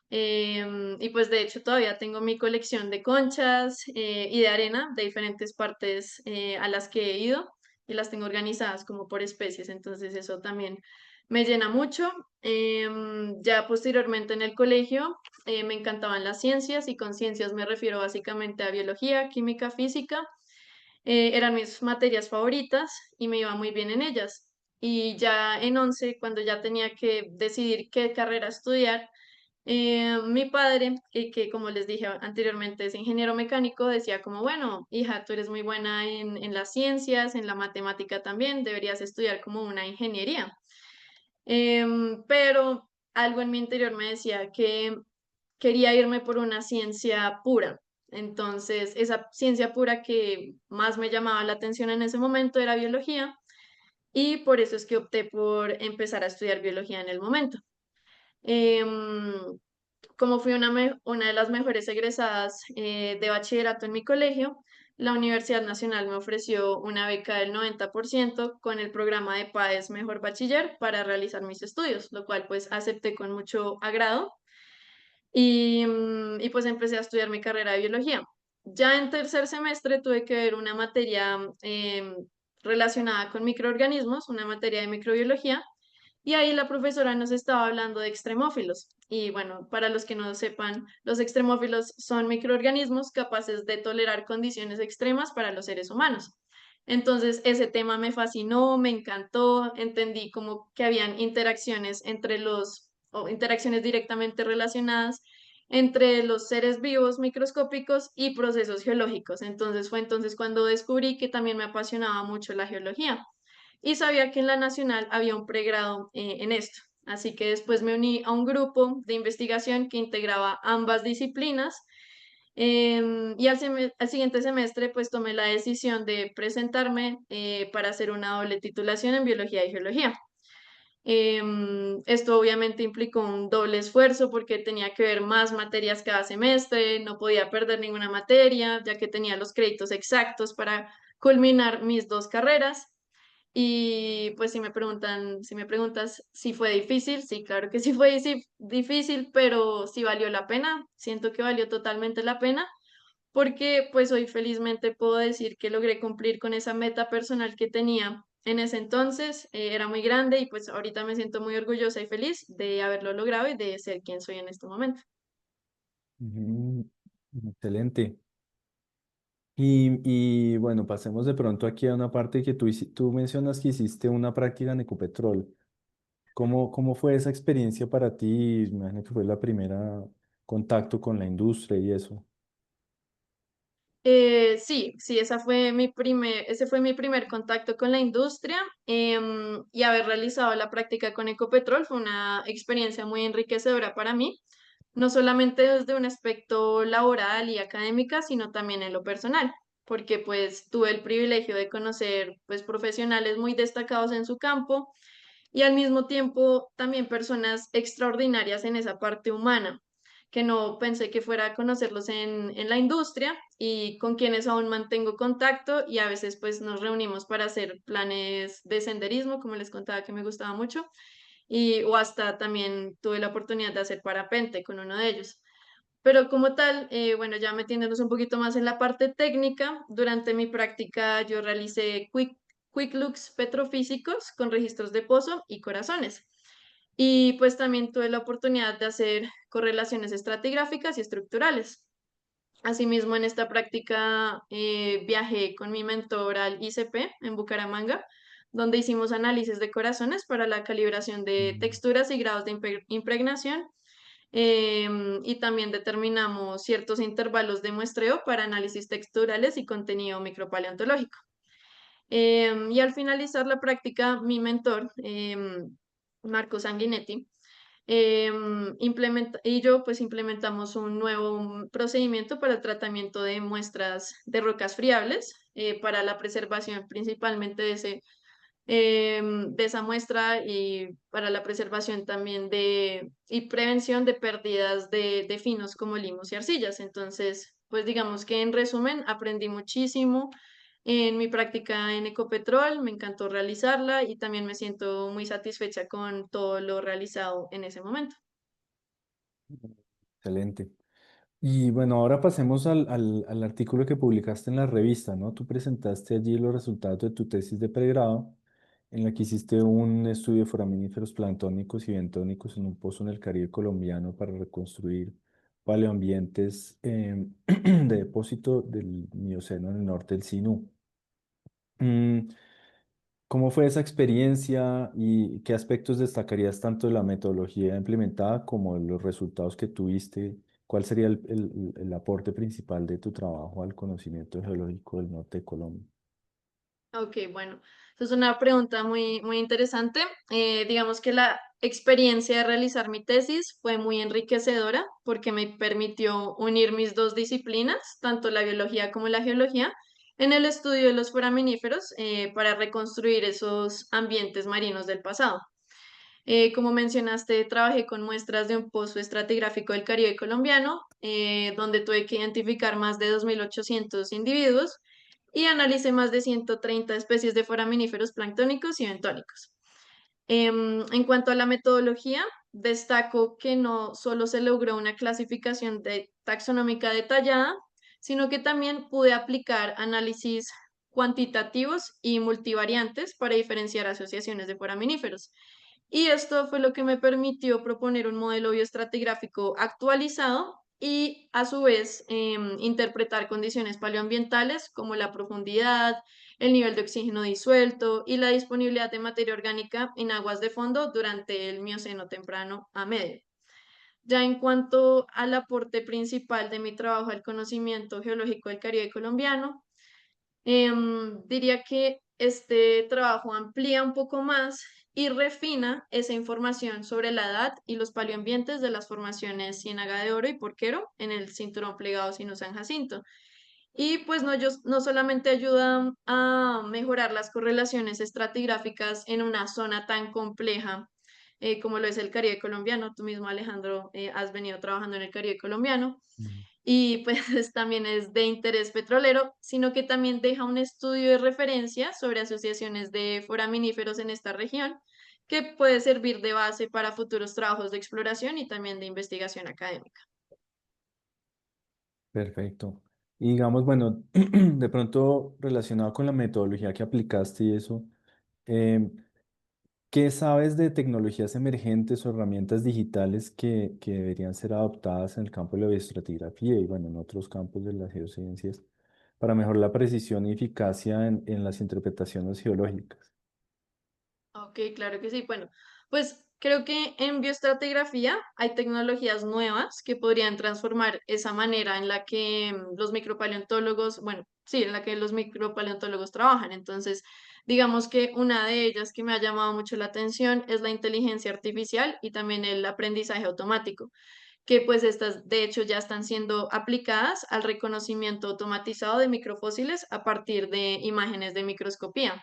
Y pues de hecho todavía tengo mi colección de conchas y de arena de diferentes partes a las que he ido y las tengo organizadas como por especies, entonces eso también me llena mucho. Ya posteriormente en el colegio me encantaban las ciencias y con ciencias me refiero básicamente a biología, química, física. Eran mis materias favoritas y me iba muy bien en ellas. Y ya en 11, cuando ya tenía que decidir qué carrera estudiar, mi padre, que como les dije anteriormente es ingeniero mecánico, decía como, bueno, hija, tú eres muy buena en las ciencias, en la matemática también, deberías estudiar como una ingeniería. Pero algo en mi interior me decía que quería irme por una ciencia pura. Entonces, esa ciencia pura que más me llamaba la atención en ese momento era biología y por eso es que opté por empezar a estudiar biología en el momento. Em, Como fui una de las mejores egresadas de bachillerato en mi colegio, la Universidad Nacional me ofreció una beca del 90% con el programa de PAES Mejor Bachiller para realizar mis estudios, lo cual pues acepté con mucho agrado y pues empecé a estudiar mi carrera de biología. Ya en tercer semestre tuve que ver una materia relacionada con microorganismos, una materia de microbiología, y ahí la profesora nos estaba hablando de extremófilos. Y bueno, para los que no sepan, los extremófilos son microorganismos capaces de tolerar condiciones extremas para los seres humanos. Entonces, ese tema me fascinó, me encantó, entendí como que habían interacciones entre o interacciones directamente relacionadas entre los seres vivos microscópicos y procesos geológicos. Entonces, fue entonces cuando descubrí que también me apasionaba mucho la geología y sabía que en la Nacional había un pregrado en esto. Así que después me uní a un grupo de investigación que integraba ambas disciplinas y al siguiente semestre pues tomé la decisión de presentarme para hacer una doble titulación en biología y geología. Esto obviamente implicó un doble esfuerzo porque tenía que ver más materias cada semestre, no podía perder ninguna materia, ya que tenía los créditos exactos para culminar mis dos carreras. Y pues si me preguntas si fue difícil, sí, claro que sí fue difícil, pero sí valió la pena. Siento que valió totalmente la pena porque pues hoy felizmente puedo decir que logré cumplir con esa meta personal que tenía en ese entonces. Era muy grande y pues ahorita me siento muy orgullosa y feliz de haberlo logrado y de ser quien soy en este momento. Mm, excelente. Y bueno, pasemos de pronto aquí a una parte que tú mencionas que hiciste una práctica en Ecopetrol. ¿Cómo fue esa experiencia para ti? Me imagino que fue la primera contacto con la industria y eso. Sí, sí, ese fue mi primer contacto con la industria y haber realizado la práctica con Ecopetrol fue una experiencia muy enriquecedora para mí, no solamente desde un aspecto laboral y académica, sino también en lo personal, porque pues tuve el privilegio de conocer pues profesionales muy destacados en su campo y al mismo tiempo también personas extraordinarias en esa parte humana, que no pensé que fuera a conocerlos en la industria y con quienes aún mantengo contacto y a veces pues nos reunimos para hacer planes de senderismo, como les contaba que me gustaba mucho, o hasta también tuve la oportunidad de hacer parapente con uno de ellos. Pero como tal, bueno, ya metiéndonos un poquito más en la parte técnica, durante mi práctica yo realicé quick looks petrofísicos con registros de pozo y corazones. Y pues también tuve la oportunidad de hacer correlaciones estratigráficas y estructurales. Asimismo, en esta práctica viajé con mi mentor al ICP en Bucaramanga, donde hicimos análisis de corazones para la calibración de Mm. texturas y grados de impregnación y también determinamos ciertos intervalos de muestreo para análisis texturales y contenido micropaleontológico. Y al finalizar la práctica, mi mentor, Marco Sanguinetti, y yo pues implementamos un nuevo procedimiento para el tratamiento de muestras de rocas friables para la preservación principalmente de esa muestra y para la preservación también y prevención de pérdidas de finos como limos y arcillas. Entonces, pues digamos que en resumen, aprendí muchísimo en mi práctica en Ecopetrol, me encantó realizarla y también me siento muy satisfecha con todo lo realizado en ese momento. Excelente. Y bueno, ahora pasemos al artículo que publicaste en la revista, ¿no? Tú presentaste allí los resultados de tu tesis de pregrado, en la que hiciste un estudio de foraminíferos planctónicos y bentónicos en un pozo en el Caribe colombiano para reconstruir paleoambientes de depósito del Mioceno en el norte del Sinú. Mm, ¿Cómo fue esa experiencia y qué aspectos destacarías tanto de la metodología implementada como de los resultados que tuviste? ¿Cuál sería el aporte principal de tu trabajo al conocimiento geológico del norte de Colombia? Ok, bueno, esa es una pregunta muy, muy interesante. Digamos que la experiencia de realizar mi tesis fue muy enriquecedora porque me permitió unir mis dos disciplinas, tanto la biología como la geología, en el estudio de los foraminíferos para reconstruir esos ambientes marinos del pasado. Como mencionaste, trabajé con muestras de un pozo estratigráfico del Caribe colombiano, donde tuve que identificar más de 2.800 individuos y analicé más de 130 especies de foraminíferos planctónicos y bentónicos. En cuanto a la metodología, destaco que no solo se logró una clasificación taxonómica detallada, sino que también pude aplicar análisis cuantitativos y multivariantes para diferenciar asociaciones de foraminíferos. Y esto fue lo que me permitió proponer un modelo bioestratigráfico actualizado y a su vez interpretar condiciones paleoambientales como la profundidad, el nivel de oxígeno disuelto y la disponibilidad de materia orgánica en aguas de fondo durante el Mioceno temprano a medio. Ya en cuanto al aporte principal de mi trabajo al conocimiento geológico del Caribe colombiano, diría que este trabajo amplía un poco más y refina esa información sobre la edad y los paleoambientes de las formaciones Ciénaga de Oro y Porquero en el cinturón plegado Sino-San Jacinto. Y pues no solamente ayuda a mejorar las correlaciones estratigráficas en una zona tan compleja como lo es el Caribe colombiano, tú mismo Alejandro has venido trabajando en el Caribe colombiano, Ujú. y pues también es de interés petrolero, sino que también deja un estudio de referencia sobre asociaciones de foraminíferos en esta región que puede servir de base para futuros trabajos de exploración y también de investigación académica. Perfecto. Y digamos, bueno, de pronto relacionado con la metodología que aplicaste y eso, em, ¿qué sabes de tecnologías emergentes o herramientas digitales que deberían ser adoptadas en el campo de la bioestratigrafía y bueno, en otros campos de las geociencias para mejorar la precisión y eficacia en las interpretaciones geológicas? Ok, claro que sí. Bueno, pues creo que en bioestratigrafía hay tecnologías nuevas que podrían transformar esa manera en la que los micropaleontólogos, bueno, sí, en la que los micropaleontólogos trabajan. Entonces, digamos que una de ellas que me ha llamado mucho la atención es la inteligencia artificial y también el aprendizaje automático, que pues estas de hecho ya están siendo aplicadas al reconocimiento automatizado de microfósiles a partir de imágenes de microscopía.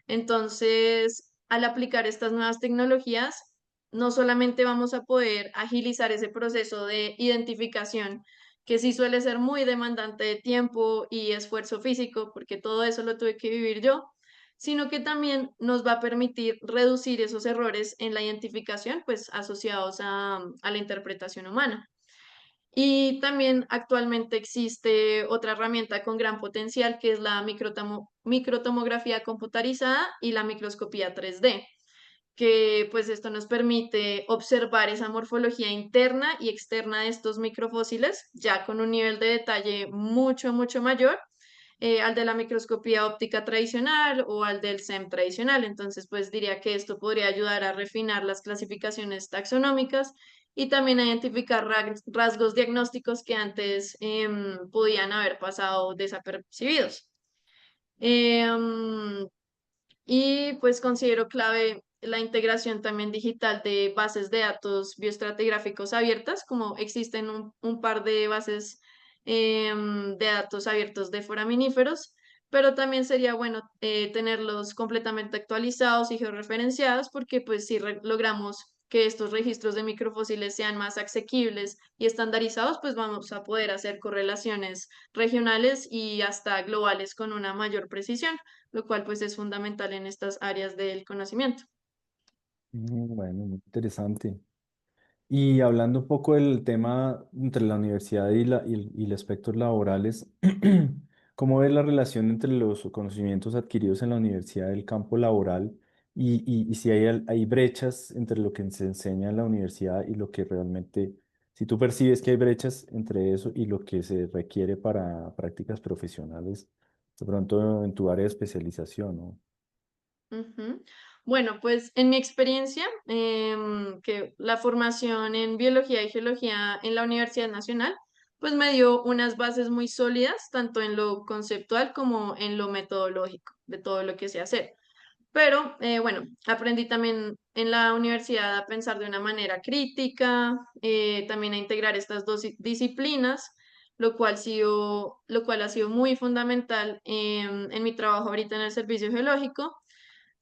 Entonces, al aplicar estas nuevas tecnologías, no solamente vamos a poder agilizar ese proceso de identificación, que sí suele ser muy demandante de tiempo y esfuerzo físico, porque todo eso lo tuve que vivir yo, sino que también nos va a permitir reducir esos errores en la identificación, pues asociados a la interpretación humana. Y también actualmente existe otra herramienta con gran potencial que es la microtomografía computarizada y la microscopía 3D, que pues esto nos permite observar esa morfología interna y externa de estos microfósiles ya con un nivel de detalle mucho, mucho mayor al de la microscopía óptica tradicional o al del SEM tradicional. Entonces, pues diría que esto podría ayudar a refinar las clasificaciones taxonómicas y también a identificar rasgos diagnósticos que antes podían haber pasado desapercibidos. Em, y pues considero clave la integración también digital de bases de datos bioestratigráficos abiertas, como existen un par de bases de datos abiertos de foraminíferos, pero también sería bueno tenerlos completamente actualizados y georreferenciados, porque pues si logramos que estos registros de microfósiles sean más asequibles y estandarizados, pues vamos a poder hacer correlaciones regionales y hasta globales con una mayor precisión, lo cual pues es fundamental en estas áreas del conocimiento. Bueno, muy interesante. Y hablando un poco del tema entre la universidad y los aspectos laborales, ¿cómo ves la relación entre los conocimientos adquiridos en la universidad y el campo laboral? Y si hay brechas entre lo que se enseña en la universidad y lo que realmente, si tú percibes que hay brechas entre eso y lo que se requiere para prácticas profesionales, de pronto en tu área de especialización, ¿no? Ujú. Bueno, pues en mi experiencia, que la formación en biología y geología en la Universidad Nacional, pues me dio unas bases muy sólidas, tanto en lo conceptual como en lo metodológico, de todo lo que sé hacer. Pero bueno, aprendí también en la universidad a pensar de una manera crítica, también a integrar estas dos disciplinas, lo cual ha sido muy fundamental en mi trabajo ahorita en el servicio geológico.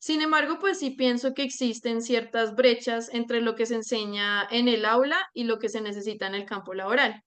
Sin embargo, pues sí pienso que existen ciertas brechas entre lo que se enseña en el aula y lo que se necesita en el campo laboral.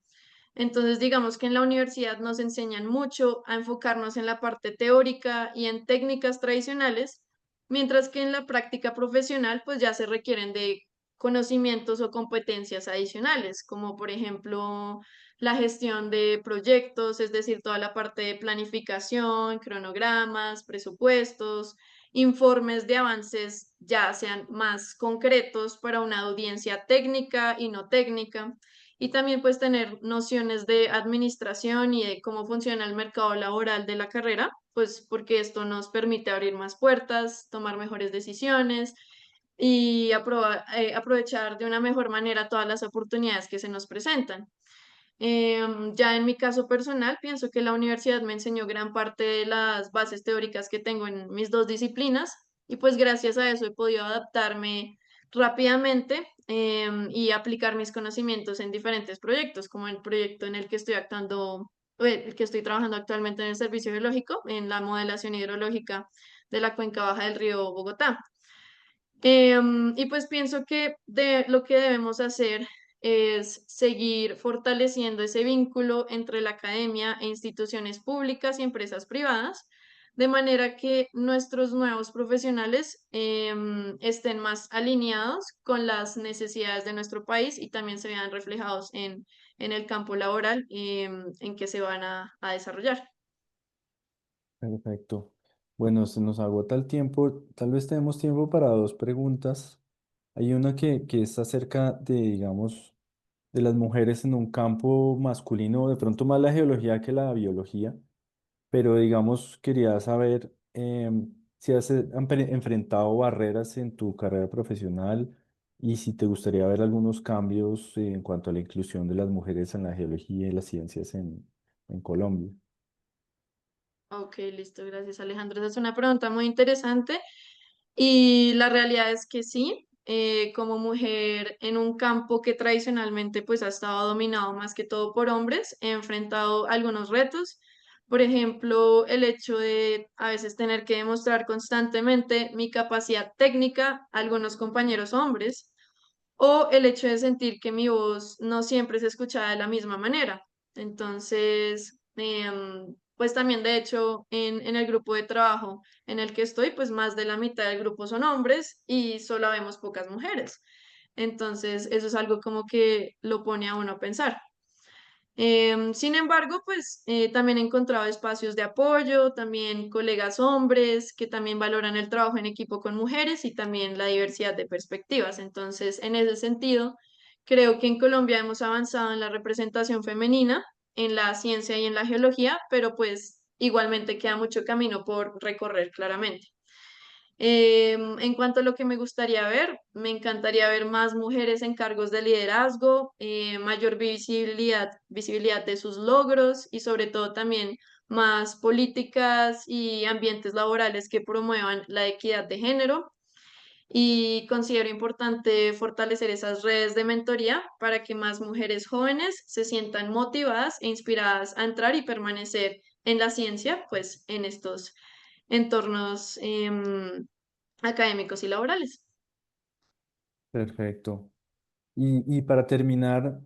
Entonces, digamos que en la universidad nos enseñan mucho a enfocarnos en la parte teórica y en técnicas tradicionales, mientras que en la práctica profesional, pues ya se requieren de conocimientos o competencias adicionales, como por ejemplo la gestión de proyectos, es decir, toda la parte de planificación, cronogramas, presupuestos, informes de avances ya sean más concretos para una audiencia técnica y no técnica, y también pues tener nociones de administración y de cómo funciona el mercado laboral de la carrera, pues porque esto nos permite abrir más puertas, tomar mejores decisiones y aprovechar de una mejor manera todas las oportunidades que se nos presentan. Ya en mi caso personal, pienso que la universidad me enseñó gran parte de las bases teóricas que tengo en mis dos disciplinas y pues gracias a eso he podido adaptarme rápidamente y aplicar mis conocimientos en diferentes proyectos, como el proyecto en el que estoy actuando, el que estoy trabajando actualmente en el servicio geológico, en la modelación hidrológica de la cuenca baja del río Bogotá. Y pues pienso que lo que debemos hacer es seguir fortaleciendo ese vínculo entre la academia e instituciones públicas y empresas privadas, de manera que nuestros nuevos profesionales estén más alineados con las necesidades de nuestro país y también se vean reflejados en el campo laboral en que se van a desarrollar. Perfecto. Bueno, se nos agota el tiempo. Tal vez tenemos tiempo para dos preguntas. Hay una que es acerca de, digamos, de las mujeres en un campo masculino, de pronto más la geología que la biología, pero digamos, quería saber si has enfrentado barreras en tu carrera profesional y si te gustaría ver algunos cambios en cuanto a la inclusión de las mujeres en la geología y las ciencias en Colombia. Ok, listo, gracias Alejandro. Esa es una pregunta muy interesante. Y la realidad es que sí, como mujer en un campo que tradicionalmente pues ha estado dominado más que todo por hombres, he enfrentado algunos retos. Por ejemplo, el hecho de a veces tener que demostrar constantemente mi capacidad técnica a algunos compañeros hombres, o el hecho de sentir que mi voz no siempre se escuchaba de la misma manera. Entonces, pues también de hecho en el grupo de trabajo en el que estoy, pues más de la mitad del grupo son hombres y solo vemos pocas mujeres. Entonces, eso es algo como que lo pone a uno a pensar. Sin embargo, pues también he encontrado espacios de apoyo, también colegas hombres que también valoran el trabajo en equipo con mujeres y también la diversidad de perspectivas. Entonces, en ese sentido, creo que en Colombia hemos avanzado en la representación femenina, en la ciencia y en la geología, pero pues igualmente queda mucho camino por recorrer claramente. En cuanto a lo que me gustaría ver, me encantaría ver más mujeres en cargos de liderazgo, mayor visibilidad de sus logros y sobre todo también más políticas y ambientes laborales que promuevan la equidad de género. Y considero importante fortalecer esas redes de mentoría para que más mujeres jóvenes se sientan motivadas e inspiradas a entrar y permanecer en la ciencia, pues en estos entornos académicos y laborales. Perfecto. Y para terminar,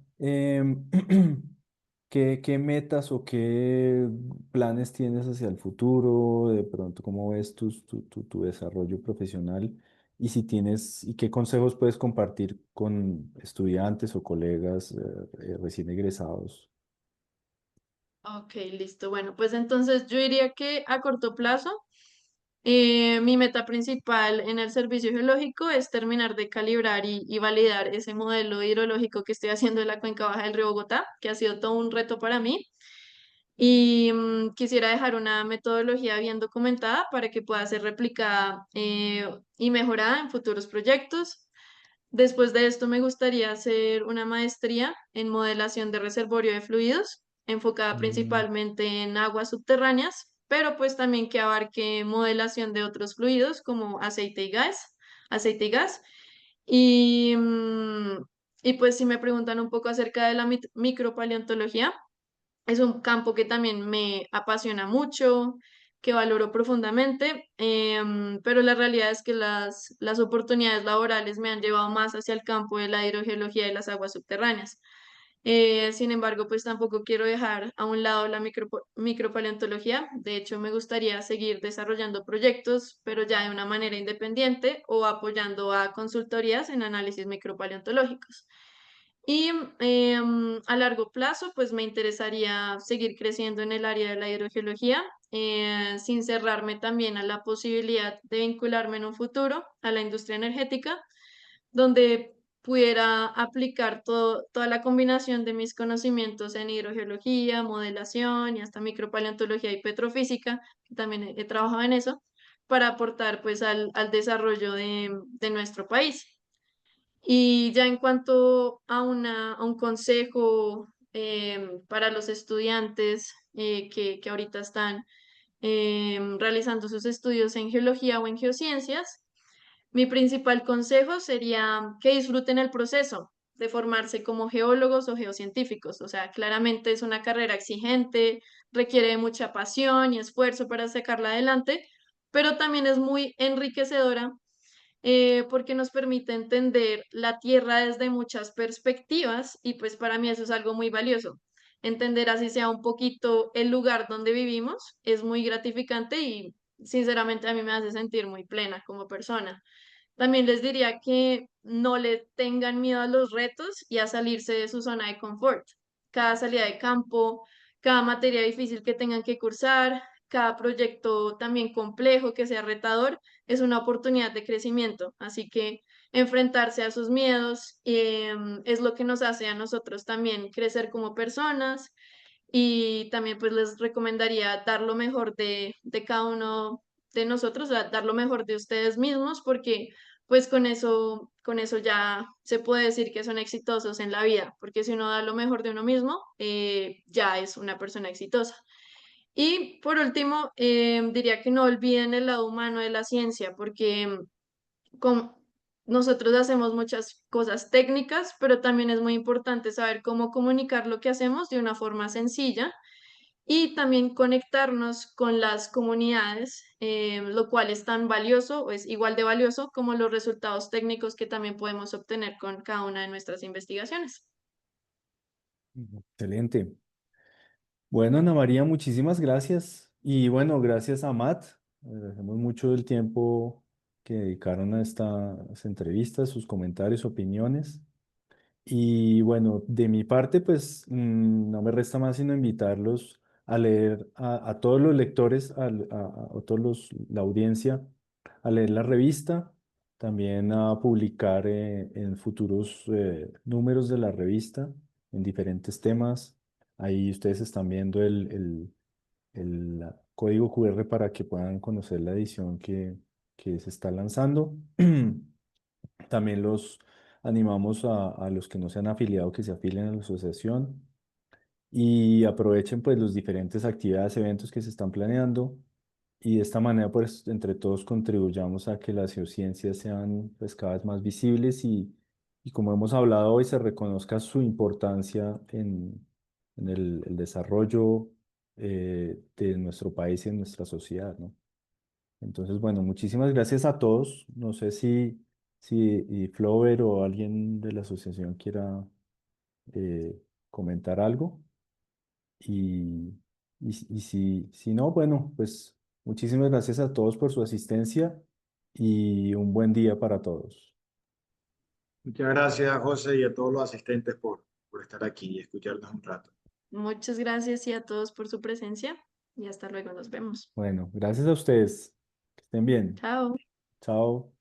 ¿qué metas o qué planes tienes hacia el futuro? De pronto, ¿cómo ves tu desarrollo profesional? y si tienes, y qué consejos puedes compartir con estudiantes o colegas recién egresados. Ok, listo. Bueno, pues entonces yo diría que a corto plazo, mi meta principal en el servicio geológico es terminar de calibrar y validar ese modelo hidrológico que estoy haciendo de la cuenca baja del río Bogotá, que ha sido todo un reto para mí. Y quisiera dejar una metodología bien documentada para que pueda ser replicada y mejorada en futuros proyectos. Después de esto, me gustaría hacer una maestría en modelación de reservorio de fluidos, enfocada Mm, principalmente en aguas subterráneas, pero pues también que abarque modelación de otros fluidos como aceite y gas. Y, y pues si me preguntan un poco acerca de la micropaleontología, es un campo que también me apasiona mucho, que valoro profundamente, pero la realidad es que las oportunidades laborales me han llevado más hacia el campo de la hidrogeología y las aguas subterráneas. Sin embargo, pues tampoco quiero dejar a un lado la micropaleontología. De hecho, me gustaría seguir desarrollando proyectos, pero ya de una manera independiente o apoyando a consultorías en análisis micropaleontológicos. Y a largo plazo, pues me interesaría seguir creciendo en el área de la hidrogeología, sin cerrarme también a la posibilidad de vincularme en un futuro a la industria energética, donde pudiera aplicar toda la combinación de mis conocimientos en hidrogeología, modelación y hasta micropaleontología y petrofísica, que también he trabajado en eso, para aportar pues al desarrollo de nuestro país. Y ya en cuanto a, a un consejo para los estudiantes que ahorita están realizando sus estudios en geología o en geociencias, mi principal consejo sería que disfruten el proceso de formarse como geólogos o geocientíficos. O sea, claramente es una carrera exigente, requiere de mucha pasión y esfuerzo para sacarla adelante, pero también es muy enriquecedora porque nos permite entender la Tierra desde muchas perspectivas y pues para mí eso es algo muy valioso. Entender así sea un poquito el lugar donde vivimos es muy gratificante y sinceramente a mí me hace sentir muy plena como persona. También les diría que no le tengan miedo a los retos y a salirse de su zona de confort. Cada salida de campo, cada materia difícil que tengan que cursar, cada proyecto también complejo que sea retador, es una oportunidad de crecimiento. Así que enfrentarse a sus miedos es lo que nos hace a nosotros también crecer como personas y también pues les recomendaría dar lo mejor de cada uno de nosotros, o sea, dar lo mejor de ustedes mismos, porque pues con eso ya se puede decir que son exitosos en la vida, porque si uno da lo mejor de uno mismo, ya es una persona exitosa. Y por último, diría que no olviden el lado humano de la ciencia, porque com- nosotros hacemos muchas cosas técnicas, pero también es muy importante saber cómo comunicar lo que hacemos de una forma sencilla y también conectarnos con las comunidades, lo cual es tan valioso o es igual de valioso como los resultados técnicos que también podemos obtener con cada una de nuestras investigaciones. excelente. Bueno, Ana María, muchísimas gracias. Y bueno, gracias a Matt. Agradecemos mucho el tiempo que dedicaron a estas entrevistas, sus comentarios, opiniones. Y bueno, de mi parte, pues no me resta más sino invitarlos a leer a todos los lectores, a todos la audiencia, a leer la revista, también a publicar en futuros números de la revista en diferentes temas. Ahí ustedes están viendo el código QR para que puedan conocer la edición que se está lanzando. También los animamos a los que no se han afiliado que se afilien a la asociación y aprovechen pues los diferentes actividades, eventos que se están planeando y de esta manera pues entre todos contribuyamos a que las geociencias sean pues cada vez más visibles y como hemos hablado hoy se reconozca su importancia en el desarrollo de nuestro país y en nuestra sociedad, ¿no? Entonces, bueno, muchísimas gracias a todos. No sé si y Flover o alguien de la asociación quiera comentar algo. Y, y si no, bueno, pues muchísimas gracias a todos por su asistencia y un buen día para todos. Muchas gracias, José, y a todos los asistentes por estar aquí y escucharnos un rato. Muchas gracias y a todos por su presencia y hasta luego, nos vemos. Bueno, gracias a ustedes. Que estén bien. Chao. Chao.